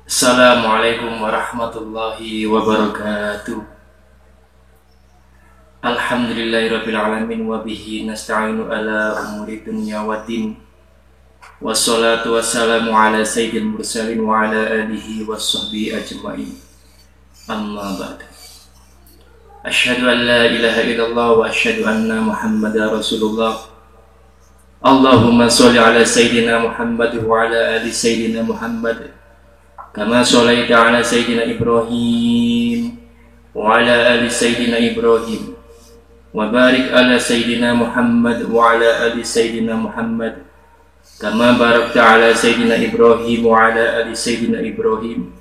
Assalamualaikum warahmatullahi wabarakatuh. Alhamdulillahirabbil alamin wa bihi nasta'inu ala umuri dunya waddin. Wassalatu wassalamu ala sayyidil mursalin wa ala alihi wassahbihi ajma'in. Amma ba'd. Asyhadu an la ilaha illallah wa asyhadu anna Muhammadar Rasulullah. Allahumma sholli ala sayyidina Muhammad wa ala ali sayyidina Muhammad. Kama sholaita ala sayyidina Ibrahim wa ala ali sayyidina Ibrahim wa barik ala sayyidina Muhammad wa ala ali sayyidina Muhammad kama barakta ala sayyidina Ibrahim wa ala ali sayyidina Ibrahim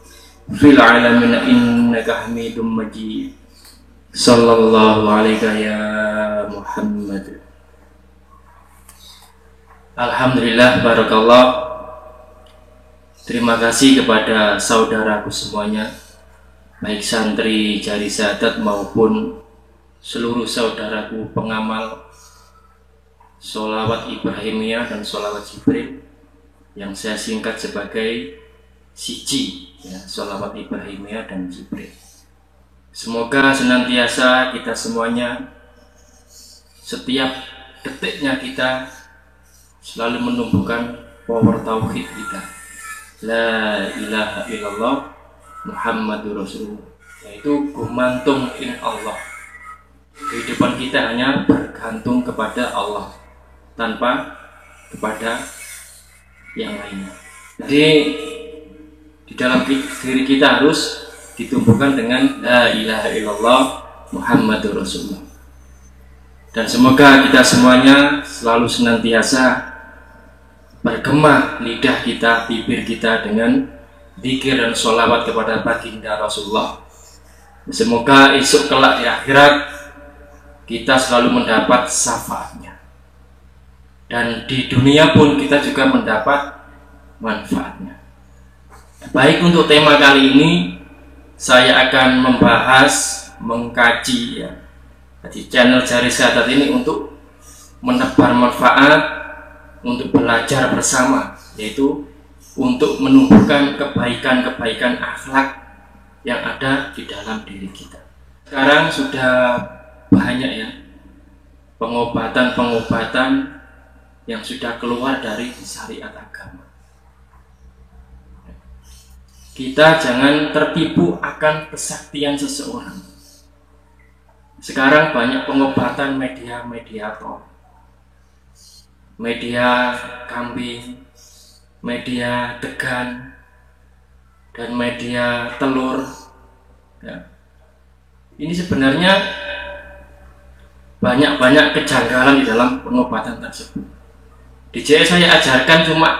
fil alamin innaka Hamidum Majid. Sallallahu alaika ya Muhammad. Alhamdulillah, barakallah. Terima kasih kepada saudaraku semuanya, baik santri Jari Sadat maupun seluruh saudaraku pengamal sholawat Ibrahimiyah dan sholawat Jibril yang saya singkat sebagai siji, ya, sholawat Ibrahimiyah dan Jibril. Semoga senantiasa kita semuanya, setiap detiknya kita selalu menumbuhkan power tauhid kita, la ilaha illallah Muhammadur Rasulullah, yaitu gumantung in Allah. Kehidupan kita hanya bergantung kepada Allah, tanpa kepada yang lainnya. Jadi di dalam diri kita harus ditumbuhkan dengan la ilaha illallah Muhammadur Rasulullah. Dan semoga kita semuanya selalu senantiasa bergema lidah kita, bibir kita dengan zikir dan sholawat kepada baginda Rasulullah. Semoga esok kelak di akhirat kita selalu mendapat syafaatnya, dan di dunia pun kita juga mendapat manfaatnya. Baik, untuk tema kali ini saya akan mengkaji, ya, di channel Jari Sadat ini untuk menebar manfaat, untuk belajar bersama, yaitu untuk menumbuhkan kebaikan-kebaikan akhlak yang ada di dalam diri kita. Sekarang sudah banyak, ya, pengobatan-pengobatan yang sudah keluar dari syariat agama. Kita jangan tertipu akan kesaktian seseorang. Sekarang banyak pengobatan media-mediator, media kambing, media degan, dan media telur, ya. Ini sebenarnya banyak kejanggalan di dalam pengobatan tersebut. Di JS saya ajarkan cuma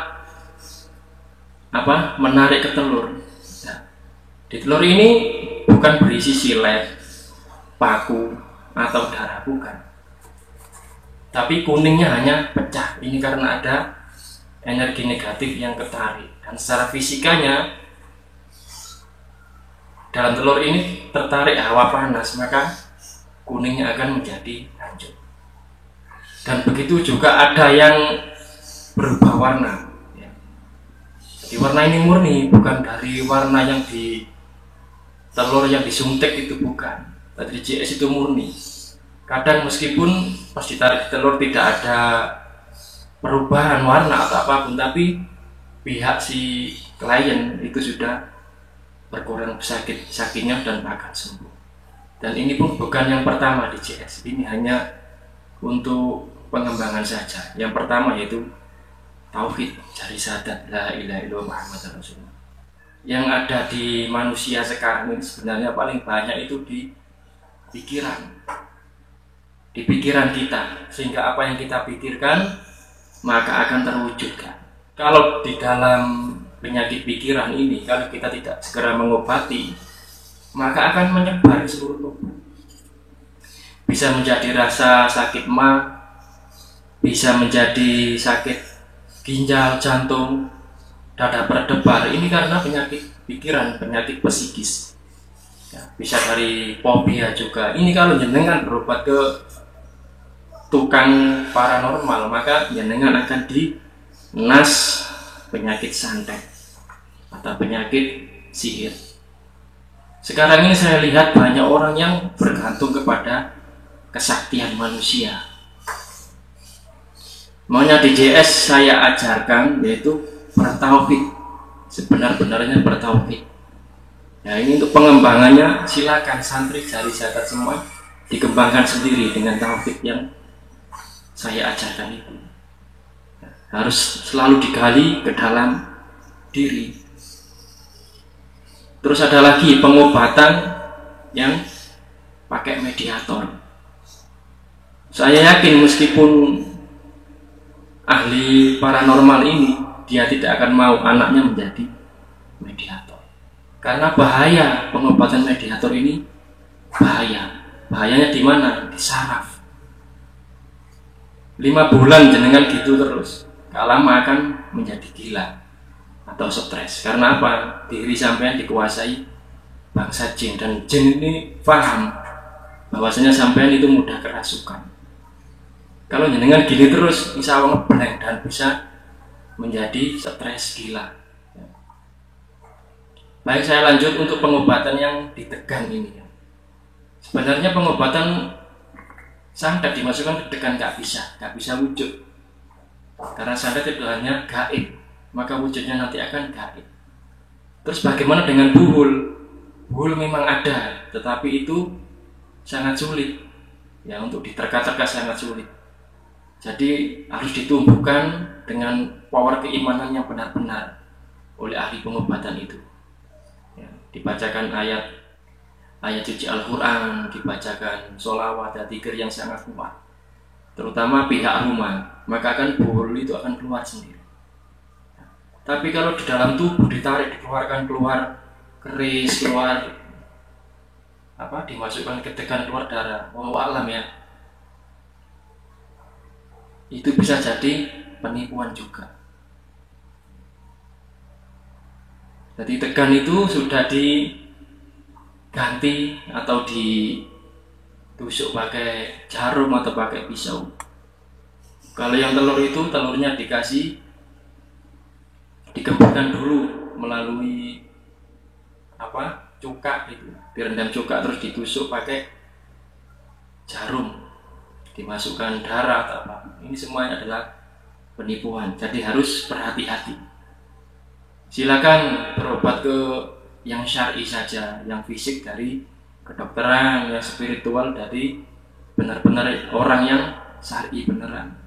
menarik ke telur, ya. Di telur ini bukan berisi silet, paku, atau darah, bukan. Tapi kuningnya hanya pecah. Ini karena ada energi negatif yang ketarik, dan secara fisikanya dalam telur ini tertarik hawa panas, maka kuningnya akan menjadi hancur. Dan begitu juga ada yang berubah warna, ya. Jadi warna ini murni, bukan dari warna yang di telur yang disuntik, itu bukan. Dari JS itu murni. Kadang meskipun pas ditarik di telur tidak ada perubahan warna atau apapun, tapi pihak si klien itu sudah berkurang sakitnya dan akan sembuh. Dan ini pun bukan yang pertama di JS. Ini hanya untuk pengembangan saja. Yang pertama yaitu tauhid, Jari Sadat, la ilaha illallah Muhammadur Rasulullah. Yang ada di manusia sekarang ini sebenarnya paling banyak itu di pikiran kita, sehingga apa yang kita pikirkan maka akan terwujudkan. Kalau di dalam penyakit pikiran ini, kalau kita tidak segera mengobati, maka akan menyebar ke seluruh tubuh. Bisa menjadi rasa sakit ma, bisa menjadi sakit ginjal, jantung, dada berdebar. Ini karena penyakit pikiran, penyakit psikis, ya. Bisa dari fobia juga. Ini kalau jenengan berobat ke tukang paranormal, maka jenengan akan dinas penyakit santet atau penyakit sihir. Sekarang ini saya lihat banyak orang yang bergantung kepada kesaktian manusia. Maunya di JS saya ajarkan yaitu bertauhid, sebenar-benarnya bertauhid. Nah ini untuk pengembangannya silakan santri dari zakat semua dikembangkan sendiri dengan tauhid yang saya ajarkan itu. Harus selalu digali ke dalam diri. Terus ada lagi pengobatan yang pakai mediator. Saya yakin meskipun ahli paranormal ini dia tidak akan mau anaknya menjadi mediator. Karena bahaya pengobatan mediator ini bahaya. Bahayanya di mana? Di saraf. 5 bulan jenengan gitu terus. Gak lama akan menjadi gila atau stres. Karena apa? Diri sampean dikuasai bangsa jin, dan jin ini paham bahwasanya sampean itu mudah kerasukan. Kalau jenengan gini terus, insya Allah ngeblank dan bisa menjadi stres gila. Baik, saya lanjut untuk pengobatan yang ditekan ini. Sebenarnya pengobatan santet dimasukkan ke degan gak bisa wujud. Karena santet itu hanya gaib, maka wujudnya nanti akan gaib. Terus bagaimana dengan buhul? Buhul memang ada, tetapi itu sangat sulit. Ya, untuk diterka-terka sangat sulit. Jadi harus ditumbuhkan dengan power keimanan yang benar-benar oleh ahli pengobatan itu. Ya, dibacakan ayat suci Al-Quran, dibacakan sholawat dan dzikir yang sangat kuat, terutama pihak rumah, maka akan buhul itu akan keluar sendiri. Tapi kalau di dalam tubuh ditarik, dikeluarkan keluar keris, keluar dimasukkan ke tegan, keluar darah, wallahu alam ya, itu bisa jadi penipuan juga. Jadi tegan itu sudah diganti atau ditusuk pakai jarum atau pakai pisau. Kalau yang telur itu telurnya digembuskan dulu melalui cuka itu, direndam cuka terus ditusuk pakai jarum, dimasukkan darah atau apa. Ini semuanya adalah penipuan. Jadi harus berhati-hati. Silakan berobat ke yang syar'i saja, yang fisik dari kedokteran, yang spiritual dari benar-benar orang yang syar'i beneran.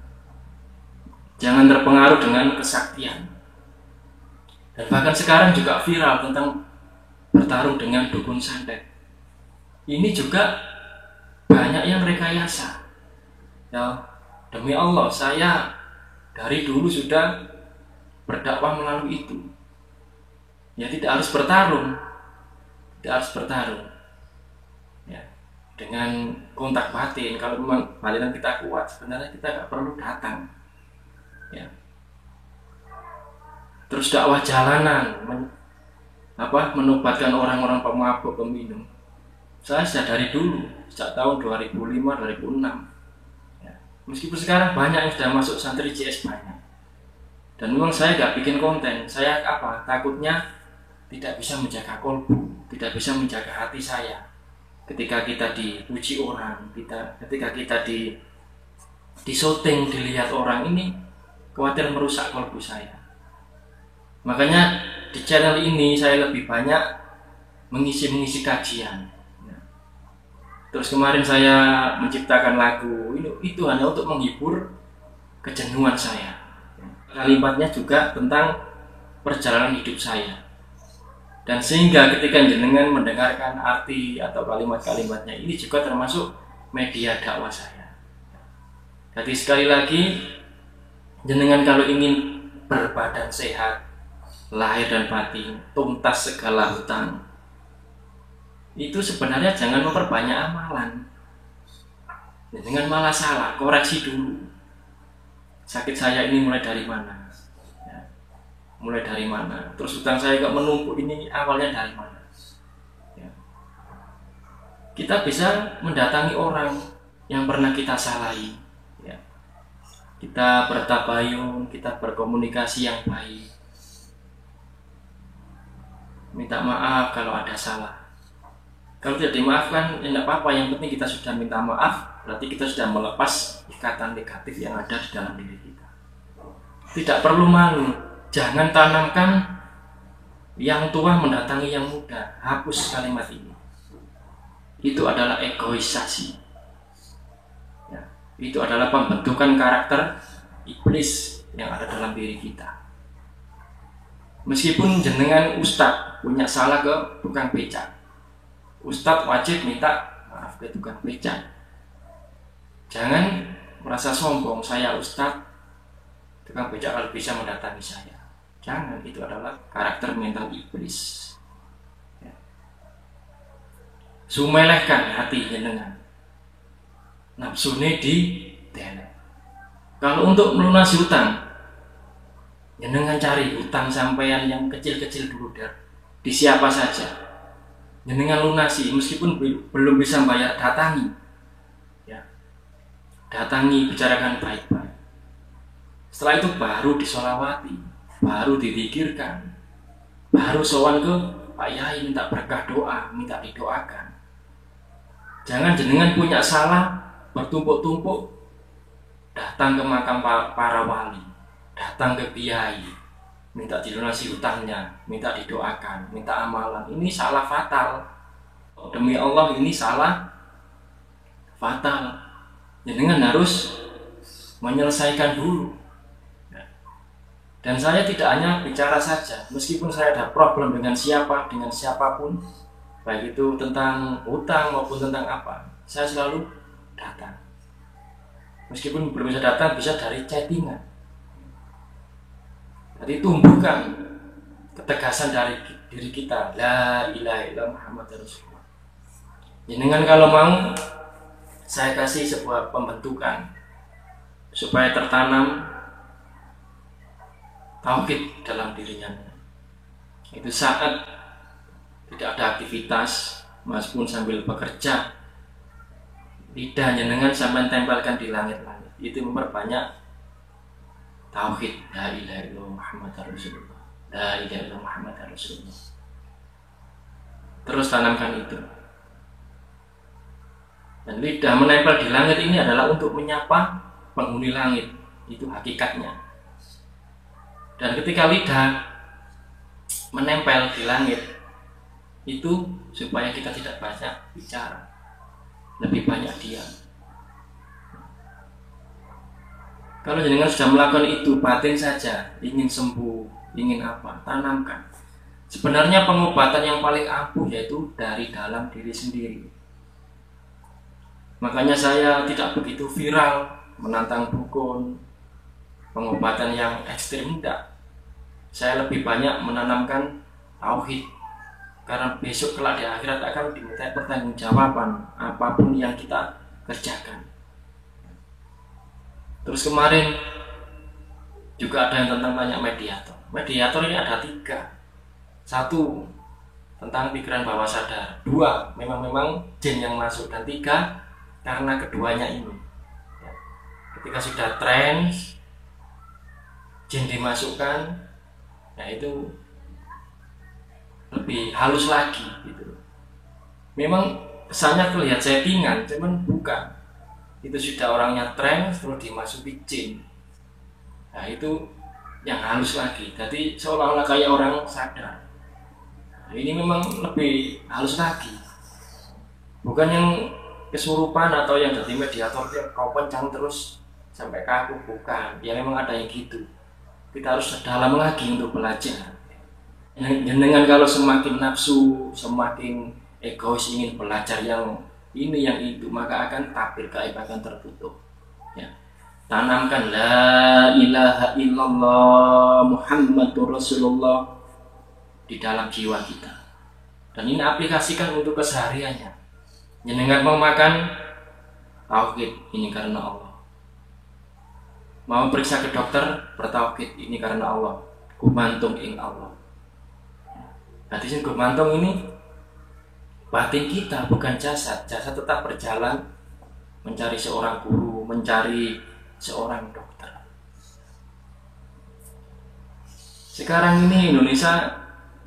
Jangan terpengaruh dengan kesaktian. Dan bahkan sekarang juga viral tentang bertarung dengan dukun santet. Ini juga banyak yang rekayasa. Ya, demi Allah saya dari dulu sudah berdakwah melalui itu. Ya, tidak harus bertarung, ya, dengan kontak batin. Kalau memang batinan kita kuat, sebenarnya kita nggak perlu datang, ya. Terus dakwah jalanan, menobatkan orang-orang pemabuk, peminum. Saya sudah dari dulu, sejak tahun 2005, 2006. Ya. Meskipun sekarang banyak yang sudah masuk santri JS banyak. Dan memang saya nggak bikin konten. Saya takutnya tidak bisa menjaga kolbu, tidak bisa menjaga hati saya. Ketika kita dipuji orang, ketika kita disyuting, dilihat orang, ini khawatir merusak kolbu saya. Makanya di channel ini saya lebih banyak mengisi kajian. Terus kemarin saya menciptakan lagu itu hanya untuk menghibur kejenuhan saya. Kalimatnya juga tentang perjalanan hidup saya. Dan sehingga ketika jenengan mendengarkan arti atau kalimat-kalimatnya, ini juga termasuk media dakwah saya. Jadi sekali lagi, jenengan kalau ingin berbadan sehat, lahir dan batin, tuntas segala hutang, itu sebenarnya jangan memperbanyak amalan. Dengan malah salah, koreksi dulu. Sakit saya ini mulai dari mana? Ya, mulai dari mana? Terus hutang saya kok menumpuk, ini awalnya dari mana? Ya. Kita bisa mendatangi orang yang pernah kita salahi. Ya. Kita bertabayun, kita berkomunikasi yang baik. minta maaf kalau ada salah. Kalau tidak dimaafkan, ya tidak apa-apa. Yang penting kita sudah minta maaf, berarti kita sudah melepas ikatan negatif yang ada di dalam diri kita. Tidak perlu malu. Jangan tanamkan yang tua mendatangi yang muda. Hapus kalimat ini. Itu adalah egoisasi. Ya, itu adalah pembentukan karakter iblis yang ada dalam diri kita. Meskipun jenengan ustadz punya salah ke tukang becak, ustadz wajib minta maaf ke tukang becak. Jangan merasa sombong, saya ustadz, tukang becak kalau bisa mendatangi saya. Jangan, itu adalah karakter mental iblis. Ya. Sumelehkan hati jenengan, nafsune di delek. Kalau untuk melunasi hutang, jenengan cari hutang sampean yang kecil-kecil dulu di siapa saja. Jenengan lunasi, meskipun belum bisa bayar, datangi. Ya. Datangi, bicarakan baik-baik. Setelah itu baru disolawati, baru dipikirkan, baru sowan ke Pak Yai minta berkah doa, minta didoakan. Jangan jenengan punya salah bertumpuk-tumpuk, datang ke makam para wali, datang ke kiai, minta dilunasi hutangnya, minta didoakan, minta amalan. Ini salah fatal. Demi Allah, ini salah fatal. Jenengan harus menyelesaikan dulu. Dan saya tidak hanya bicara saja, meskipun saya ada problem dengan siapapun, baik itu tentang hutang maupun tentang apa, saya selalu datang. Meskipun belum bisa datang, bisa dari chattingan. Jadi tumbuhkan ketegasan dari diri kita, la ilaha illallah Muhammadur Rasulullah. Jenengan kalau mau, saya kasih sebuah pembentukan supaya tertanam tauhid dalam dirinya. Itu saat tidak ada aktivitas, meskipun sambil bekerja, lidah jenengan sampai tempelkan di langit-langit. Itu memperbanyak tauhid, la ilaha illallah Muhammadur Rasulullah, la ilaha illallah Muhammadur Rasulullah. Terus tanamkan itu. Dan lidah menempel di langit ini adalah untuk menyapa penghuni langit. Itu hakikatnya. Dan ketika lidah menempel di langit, itu supaya kita tidak banyak bicara, lebih banyak diam. Kalau jenengan sudah melakukan itu, batin saja, ingin sembuh, ingin apa, tanamkan. Sebenarnya pengobatan yang paling ampuh yaitu dari dalam diri sendiri. Makanya saya tidak begitu viral menantang dukun, pengobatan yang ekstrim, tidak. Saya lebih banyak menanamkan tauhid. Karena besok kelak di akhirat akan diminta pertanggungjawaban apapun yang kita kerjakan. Terus kemarin juga ada yang tentang tanya mediator. Mediator ini ada 3. 1 tentang pikiran bawah sadar. 2 memang jin yang masuk. Dan 3 karena keduanya ini. Ketika sudah trans, jin dimasukkan, nah itu lebih halus lagi gitu. Memang kesannya terlihat settingan, cuman bukan. Itu sudah orangnya trans terus dimasuki jin. Nah itu yang halus lagi. Jadi seolah-olah kayak orang sadar. Nah, ini memang lebih halus lagi. Bukan yang kesurupan atau yang jadi mediator yang kau pencang terus sampai kaku, bukan. Ya memang ada yang gitu. Kita harus dalam lagi untuk belajar. Dengan kalau semakin nafsu, semakin egois ingin belajar yang ini yang itu, maka akan tabir gaib akan tertutup. Ya. Tanamkan la ilaha illallah Muhammadur Rasulullah di dalam jiwa kita. Dan ini aplikasikan untuk kesehariannya. Jenengan mau makan tauhid, ini karena Allah. Mau periksa ke dokter, bertauhid, ini karena Allah. Gumantung ing Allah. Berarti sini gumantung ini batin kita, bukan jasad. Jasad tetap berjalan mencari seorang guru, mencari seorang dokter. Sekarang ini Indonesia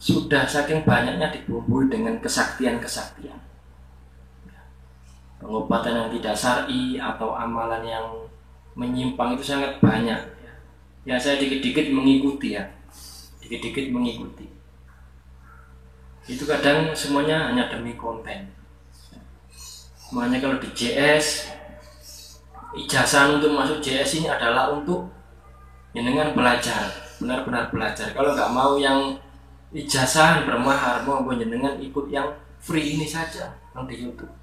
sudah saking banyaknya dibumbui dengan kesaktian-kesaktian, pengobatan yang tidak syar'i atau amalan yang menyimpang itu sangat banyak. Ya saya dikit-dikit mengikuti ya, dikit-dikit mengikuti. Itu kadang semuanya hanya demi konten. Makanya kalau di JS, ijazah untuk masuk JS ini adalah untuk dengan belajar, benar-benar belajar. Kalau nggak mau yang ijazah bermahar, mau jenengan ikut yang free ini saja yang di YouTube.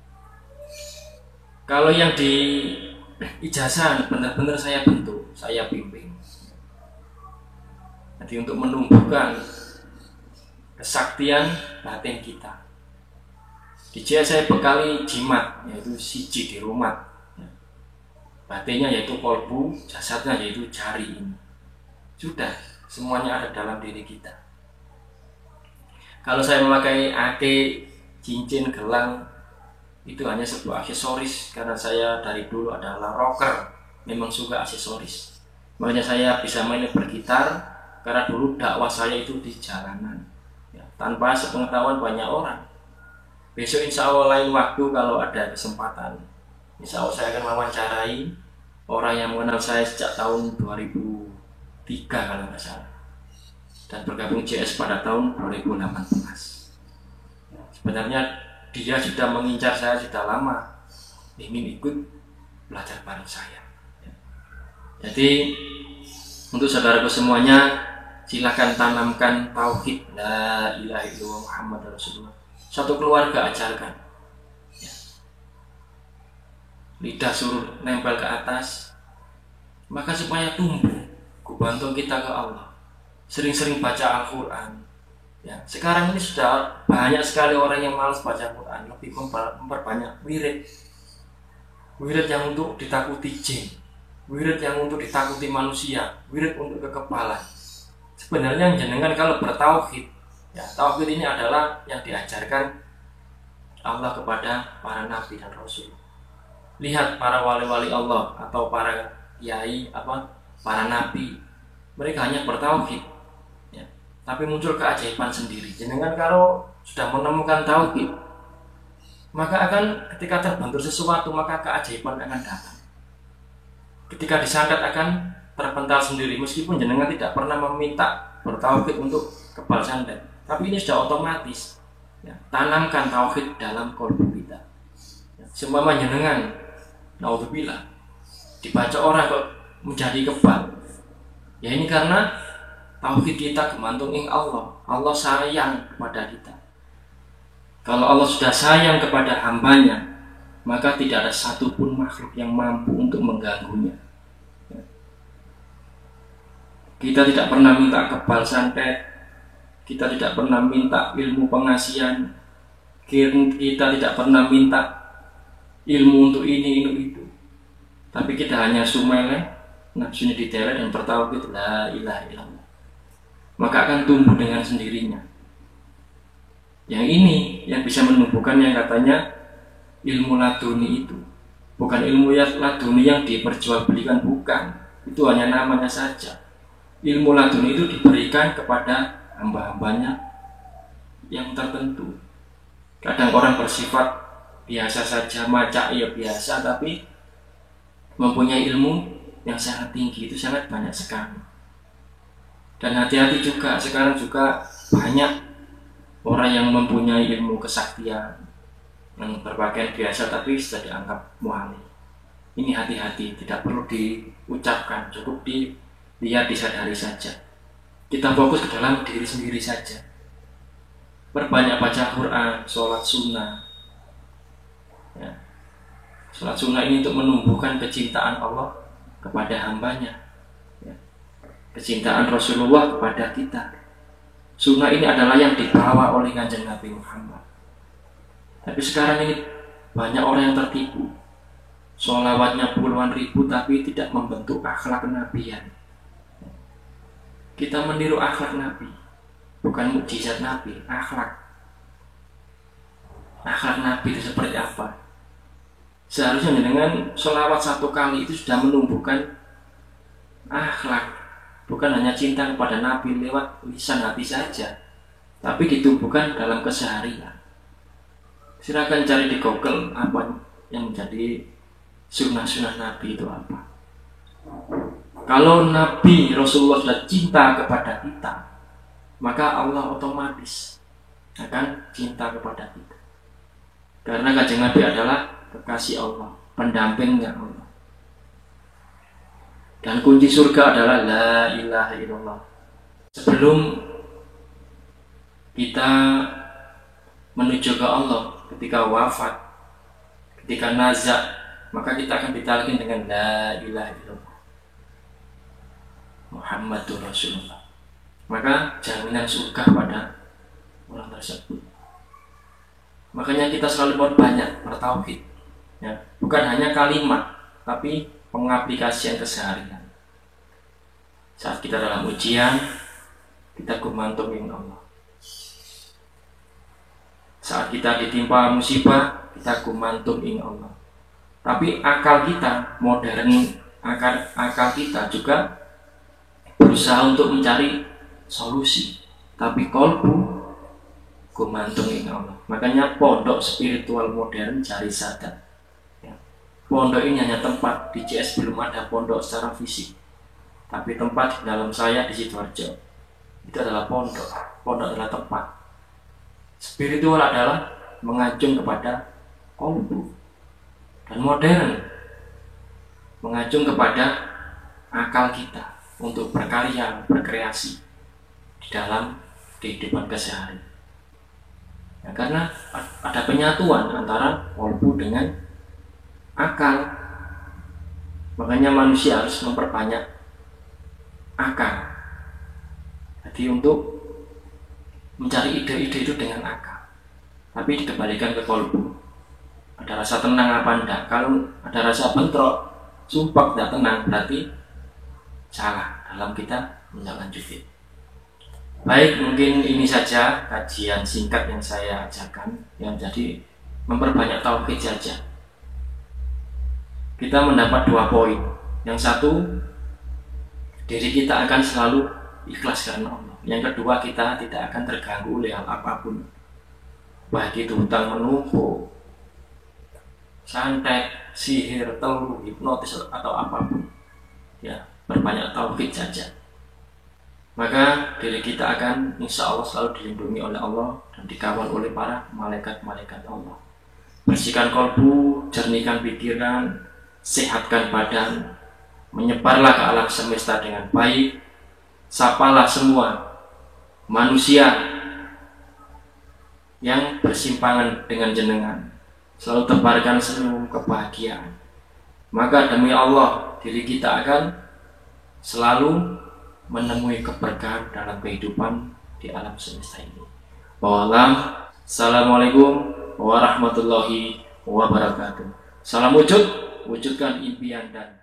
Kalau yang di ijazah benar-benar saya bentuk, saya bimbing. Jadi untuk menumbuhkan kesaktian batin kita. Di JS saya bekali jimat, yaitu siji di rumah. Batinnya yaitu kolbu, jasadnya yaitu jari ini. Sudah, semuanya ada dalam diri kita. Kalau saya memakai ake, cincin, gelang, itu hanya sebuah aksesoris. Karena saya dari dulu adalah rocker, memang suka aksesoris. Makanya saya bisa main bergitar, karena dulu dakwah saya itu di jalanan ya, tanpa sepengetahuan banyak orang. Besok insya Allah lain waktu kalau ada kesempatan, insya Allah saya akan mewawancarai orang yang mengenal saya sejak tahun 2003 kalau nggak salah, dan bergabung JS pada tahun 2018. Sebenarnya dia sudah mengincar saya sudah lama, ingin ikut belajar bareng saya. Jadi untuk saudaraku semuanya, silakan tanamkan tauhid la ilaha illallah Muhammad Rasulullah. Satu keluarga ajarkan ya. Lidah suruh nempel ke atas, maka supaya tumbuh kubantu kita ke Allah, sering-sering baca Al-Quran ya. Sekarang ini sudah banyak sekali orang yang malas baca Al-Quran, lebih memperbanyak wirid yang untuk ditakuti jin, wirid yang untuk ditakuti manusia, wirid untuk kekebalan. Sebenarnya jenengan kalau bertauhid ya, tauhid ini adalah yang diajarkan Allah kepada para nabi dan rasul. Lihat para wali-wali Allah atau para kiai para nabi, mereka hanya bertauhid ya, tapi muncul keajaiban sendiri. Jenengan kalau sudah menemukan tauhid, maka akan ketika terbentur sesuatu, maka keajaiban akan datang. Ketika disantet akan terpental sendiri, meskipun jenengan tidak pernah meminta bertauhid untuk kebal santet, tapi ini sudah otomatis ya. Tanamkan tauhid dalam kolbu kita ya. Seumpama jenengan naudzubillah dibaca orang kok menjadi kebal ya, ini karena tauhid kita gemantung ing Allah. Allah sayang kepada kita. Kalau Allah sudah sayang kepada hambanya, maka tidak ada satupun makhluk yang mampu untuk mengganggunya. Kita tidak pernah minta kebal santet, kita tidak pernah minta ilmu pengasihan, kita tidak pernah minta ilmu untuk ini, itu. Tapi kita hanya sumele, nafsunya ditelet dan bertauhid la ilaha illallah. Maka akan tumbuh dengan sendirinya. Yang ini yang bisa menumbuhkan yang katanya ilmu laduni itu. Bukan ilmu laduni yang diperjualbelikan, bukan. Itu hanya namanya saja. Ilmu laduni itu diberikan kepada hamba-hambanya yang tertentu. Kadang orang bersifat biasa saja, maca ya biasa, tapi mempunyai ilmu yang sangat tinggi, itu sangat banyak sekali. Dan hati-hati juga, sekarang juga banyak orang yang mempunyai ilmu kesaktian, yang berpakaian biasa tapi sudah dianggap muali. Ini hati-hati, tidak perlu diucapkan, cukup dilihat, disadari saja. Kita fokus ke dalam diri sendiri saja. Perbanyak baca Quran, sholat sunnah ya. Sholat sunnah ini untuk menumbuhkan kecintaan Allah kepada hambanya ya. Kecintaan Rasulullah kepada kita. Sunnah ini adalah yang dibawa oleh Kanjeng Nabi Muhammad. Tapi sekarang ini banyak orang yang tertipu. Sholawatnya puluhan ribu tapi tidak membentuk akhlak kenabian. Kita meniru akhlak Nabi, bukan mukjizat Nabi, akhlak. Akhlak Nabi itu seperti apa? Seharusnya dengan sholawat satu kali itu sudah menumbuhkan akhlak, bukan hanya cinta kepada Nabi lewat lisan hati saja, tapi ditumbuhkan dalam keseharian. Silakan cari di Google apa yang menjadi sunnah-sunnah Nabi itu apa. Kalau Nabi Rasulullah sudah cinta kepada kita, maka Allah otomatis akan cinta kepada kita. Karena Kanjeng Nabi adalah kekasih Allah, pendampingnya Allah. Dan kunci surga adalah la ilaha illallah. Sebelum kita menuju ke Allah, ketika wafat, ketika nazak, maka kita akan ditalkin dengan la ilaha illallah Muhammadur Rasulullah. Maka jaminan surga pada orang tersebut. Makanya kita selalu berbanyak bertauhid, ya. Bukan hanya kalimat, tapi pengaplikasian keseharian. Saat kita dalam ujian, kita gumantungin Allah. Saat kita ditimpa musibah, kita gumantungin Allah. Tapi akal kita modern, akal kita juga berusaha untuk mencari solusi. Tapi kolbu gumantungin Allah. Makanya pondok spiritual modern cari sadar. Ya. Pondok ini hanya tempat, di CS belum ada pondok secara fisik. Tapi tempat di dalam saya di Sidoarjo itu adalah pondok. Pondok adalah tempat. Spiritual adalah mengajung kepada kolbu. Dan modern mengajung kepada akal kita untuk berkarya, berkreasi di dalam kehidupan keseharian. Ya, karena ada penyatuan antara kolbu dengan akal. Makanya manusia harus memperbanyak akal. Jadi untuk mencari ide-ide itu dengan akal, tapi dikembalikan ke kolbu. Ada rasa tenang apa enggak? Kalau ada rasa bentrok, sumpah tidak tenang, berarti salah dalam kita menindaklanjuti. Baik, mungkin ini saja kajian singkat yang saya ajarkan, yang jadi memperbanyak tauhid saja. Kita mendapat 2 poin. Yang satu, diri kita akan selalu ikhlas karena Allah. Yang kedua, kita tidak akan terganggu oleh hal apapun, baik itu hutang menumpuk, santet, sihir, telur, hipnotis atau apapun. Ya, berbanyak tauhid saja. Maka diri kita akan insya Allah selalu dilindungi oleh Allah dan dikawal oleh para malaikat-malaikat Allah. Bersihkan kolbu, jernihkan pikiran, sehatkan badan, menyebarlah ke alam semesta dengan baik. Sapalah semua manusia yang bersimpangan dengan jenengan. Selalu tebarkan senyum kebahagiaan. Maka demi Allah, diri kita akan selalu menemui keberkahan dalam kehidupan di alam semesta ini. Wallahu. Assalamualaikum warahmatullahi wabarakatuh. Salam wujud, wujudkan impian dan